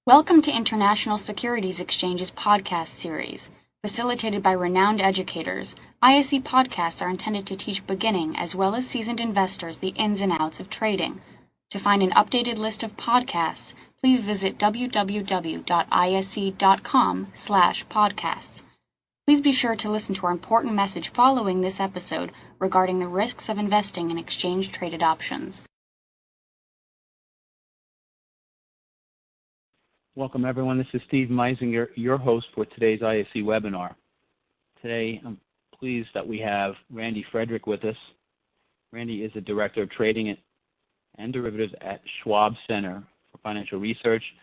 Welcome to International Securities Exchange's podcast series. Facilitated by renowned educators, ISE podcasts are intended to teach beginning as well as seasoned investors the ins and outs of trading. To find an updated list of podcasts, please visit www.ise.com/podcasts. Please be sure to listen to our important message following this episode regarding the risks of investing in exchange-traded options. Welcome, everyone. This is Steve Meisinger, your host for today's ISE webinar. Today, I'm pleased that we have Randy Frederick with us. Randy is the Director of Trading and Derivatives at Schwab Center for Financial Research.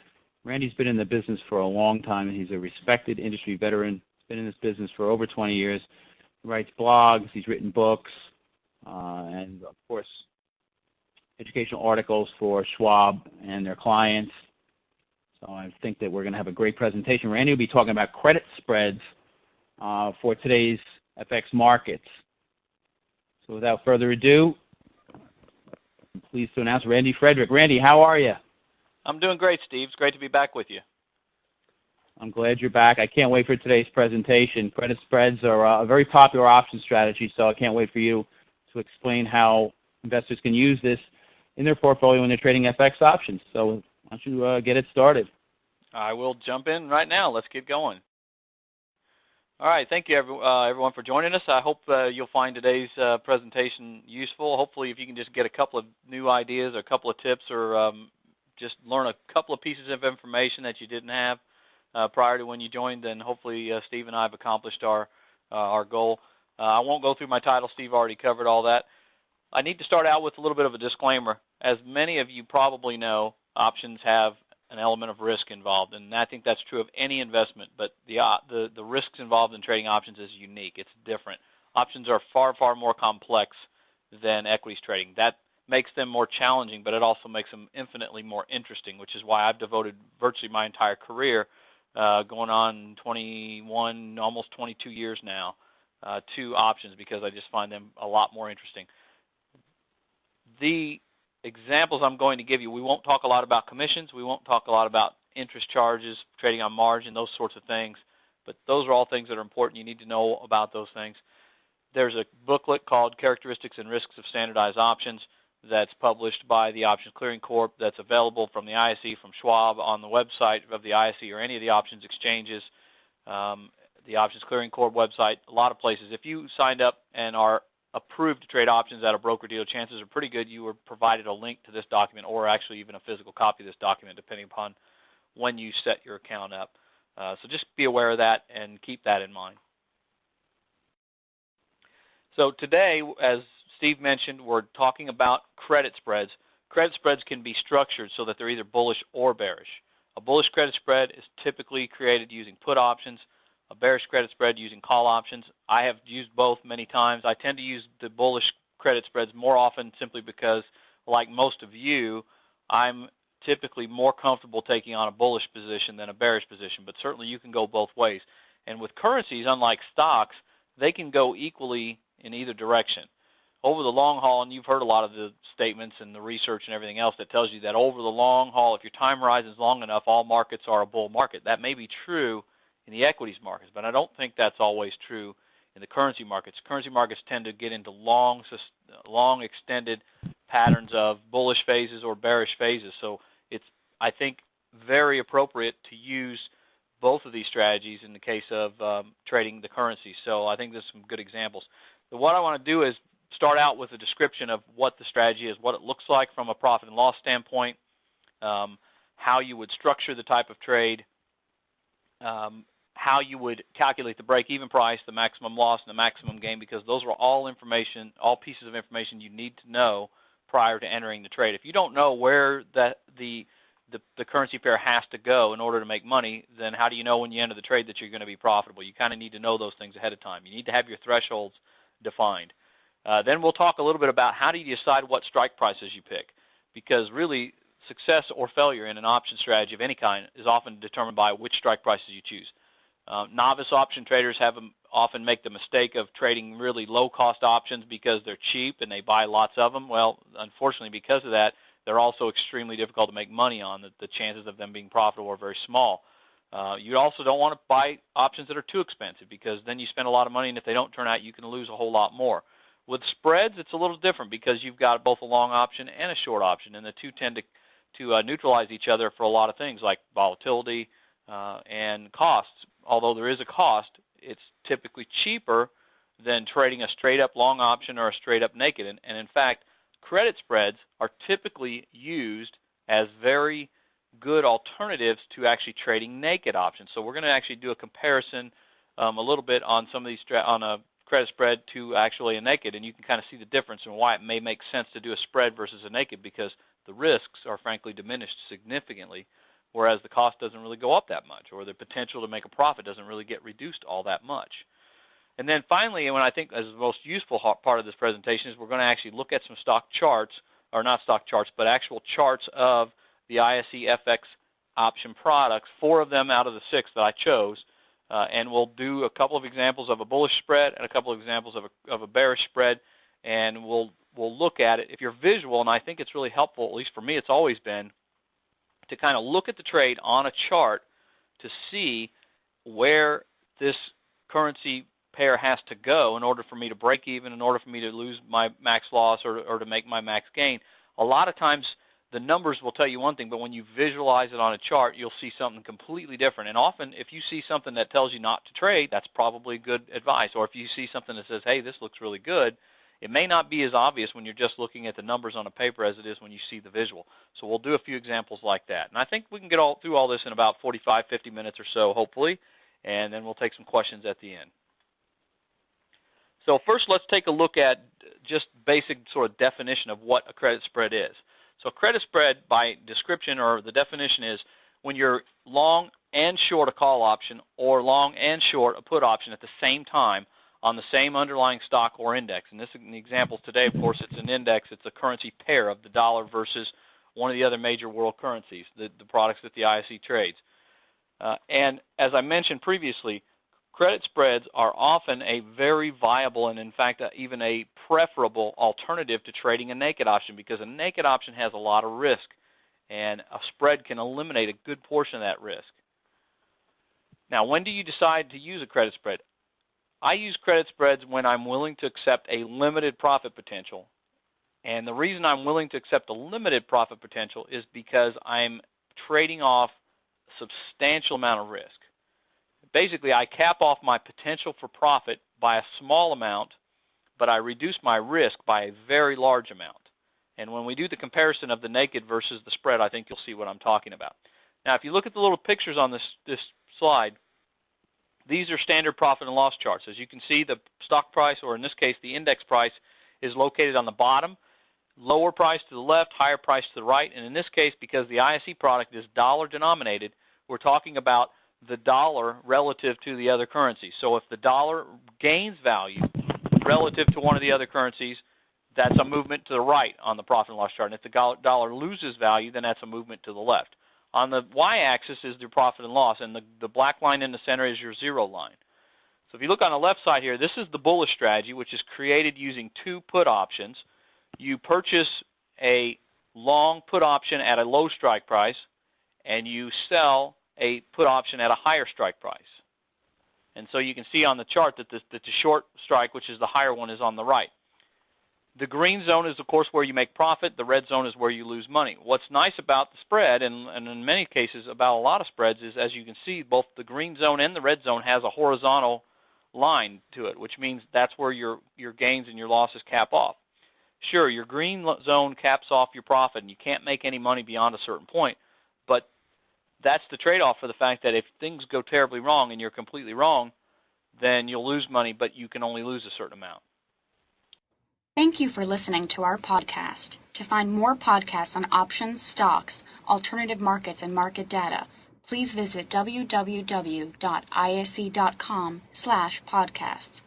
Randy's been in the business for a long time, and he's a respected industry veteran. He's been in this business for over 20 years. He writes blogs, he's written books, and, of course, educational articles for Schwab and their clients. So I think that we're going to have a great presentation. Randy will be talking about credit spreads for today's FX markets. So without further ado, I'm pleased to announce Randy Frederick. Randy, how are you? I'm doing great, Steve. It's great to be back with you. I'm glad you're back. I can't wait for today's presentation. Credit spreads are a very popular option strategy, so I can't wait for you to explain how investors can use this in their portfolio when they're trading FX options. So why don't you get it started? I will jump in right now. Let's get going. All right. Thank you, everyone, for joining us. I hope you'll find today's presentation useful. Hopefully, if you can just get a couple of new ideas or a couple of tips or just learn a couple of pieces of information that you didn't have prior to when you joined, then hopefully Steve and I have accomplished our goal. I won't go through my title. Steve already covered all that. I need to start out with a little bit of a disclaimer. As many of you probably know, options have an element of risk involved, and I think that's true of any investment, but the risks involved in trading options is unique. It's different. Options are far, far more complex than equities trading. That makes them more challenging, but it also makes them infinitely more interesting, which is why I've devoted virtually my entire career, going on 21, almost 22 years now, to options, because I just find them a lot more interesting. The examples I'm going to give you, we won't talk a lot about commissions, we won't talk a lot about interest charges, trading on margin, those sorts of things, but those are all things that are important. You need to know about those things. There's a booklet called Characteristics and Risks of Standardized Options that's published by the Options Clearing Corp that's available from the ISE, from Schwab, on the website of the ISE or any of the options exchanges, the Options Clearing Corp website, a lot of places. If you signed up and are approved to trade options at a broker-dealer, chances are pretty good you were provided a link to this document, or actually even a physical copy of this document, depending upon when you set your account up. So just be aware of that and keep that in mind. So today, as Steve mentioned, we're talking about credit spreads. Credit spreads can be structured so that they're either bullish or bearish. A bullish credit spread is typically created using put options, a bearish credit spread using call options. I have used both many times. I tend to use the bullish credit spreads more often simply because, like most of you, I'm typically more comfortable taking on a bullish position than a bearish position, but certainly you can go both ways. And with currencies, unlike stocks, they can go equally in either direction. Over the long haul, and you've heard a lot of the statements and the research and everything else that tells you that over the long haul, if your time horizon is long enough, all markets are a bull market. That may be true in the equities markets, but I don't think that's always true in the currency markets. Currency markets tend to get into long extended patterns of bullish phases or bearish phases. So it's, I think, very appropriate to use both of these strategies in the case of trading the currency. So I think there's some good examples. So what I want to do is start out with a description of what the strategy is, what it looks like from a profit and loss standpoint, how you would structure the type of trade, how you would calculate the break-even price, the maximum loss, and the maximum gain, because those are all information, all pieces of information you need to know prior to entering the trade. If you don't know where the currency pair has to go in order to make money, then how do you know when you enter the trade that you're going to be profitable? You kind of need to know those things ahead of time. You need to have your thresholds defined. Then we'll talk a little bit about how do you decide what strike prices you pick, because really success or failure in an option strategy of any kind is often determined by which strike prices you choose. Novice option traders often make the mistake of trading really low-cost options because they're cheap and they buy lots of them. Well, unfortunately, because of that, they're also extremely difficult to make money on. The chances of them being profitable are very small. You also don't want to buy options that are too expensive, because then you spend a lot of money, and if they don't turn out, you can lose a whole lot more. With spreads, it's a little different because you've got both a long option and a short option, and the two tend to neutralize each other for a lot of things like volatility and costs. Although there is a cost, it's typically cheaper than trading a straight-up long option or a straight-up naked. And in fact, credit spreads are typically used as very good alternatives to actually trading naked options. So we're going to actually do a comparison a little bit on some of these on a credit spread to actually a naked, and you can kind of see the difference and why it may make sense to do a spread versus a naked, because the risks are frankly diminished significantly, whereas the cost doesn't really go up that much, or the potential to make a profit doesn't really get reduced all that much. And then finally, and what I think is the most useful part of this presentation, is we're going to actually look at some stock charts, or not stock charts, but actual charts of the ISE FX option products, 4 of them out of the 6 that I chose, and we'll do a couple of examples of a bullish spread and a couple of examples of a bearish spread, and we'll look at it. If you're visual, and I think it's really helpful, at least for me it's always been, to kind of look at the trade on a chart to see where this currency pair has to go in order for me to break even, in order for me to lose my max loss, or to make my max gain. A lot of times the numbers will tell you one thing, but when you visualize it on a chart, you'll see something completely different. And often, if you see something that tells you not to trade, that's probably good advice. Or if you see something that says, hey, this looks really good, it may not be as obvious when you're just looking at the numbers on a paper as it is when you see the visual. So we'll do a few examples like that. And I think we can get through all this in about 45, 50 minutes or so, hopefully, and then we'll take some questions at the end. So first, let's take a look at just basic sort of definition of what a credit spread is. So credit spread, by description, or the definition, is when you're long and short a call option, or long and short a put option at the same time on the same underlying stock or index. And this, in the examples today, of course, it's an index. It's a currency pair of the dollar versus one of the other major world currencies, the products that the ISE trades. And as I mentioned previously, credit spreads are often a very viable, and in fact even a preferable alternative to trading a naked option, because a naked option has a lot of risk, and a spread can eliminate a good portion of that risk. Now, when do you decide to use a credit spread? I use credit spreads when I'm willing to accept a limited profit potential. And the reason I'm willing to accept a limited profit potential is because I'm trading off a substantial amount of risk. Basically, I cap off my potential for profit by a small amount, but I reduce my risk by a very large amount. And when we do the comparison of the naked versus the spread, I think you'll see what I'm talking about. Now, if you look at the little pictures on this slide, these are standard profit and loss charts. As you can see, the stock price, or in this case, the index price, is located on the bottom. Lower price to the left, higher price to the right. And in this case, because the ISE product is dollar denominated, we're talking about the dollar relative to the other currencies. So if the dollar gains value relative to one of the other currencies, that's a movement to the right on the profit and loss chart. And if the dollar loses value, then that's a movement to the left. On the y-axis is the profit and loss, and the black line in the center is your zero line. So if you look on the left side here, this is the bullish strategy, which is created using 2 put options. You purchase a long put option at a low strike price, and you sell a put option at a higher strike price. And so you can see on the chart that the short strike, which is the higher one, is on the right. The green zone is, of course, where you make profit. The red zone is where you lose money. What's nice about the spread, and in many cases about a lot of spreads, is, as you can see, both the green zone and the red zone has a horizontal line to it, which means that's where your gains and your losses cap off. Sure, your green zone caps off your profit, and you can't make any money beyond a certain point, but that's the trade-off for the fact that if things go terribly wrong and you're completely wrong, then you'll lose money, but you can only lose a certain amount. Thank you for listening to our podcast. To find more podcasts on options, stocks, alternative markets, and market data, please visit www.ise.com/podcasts.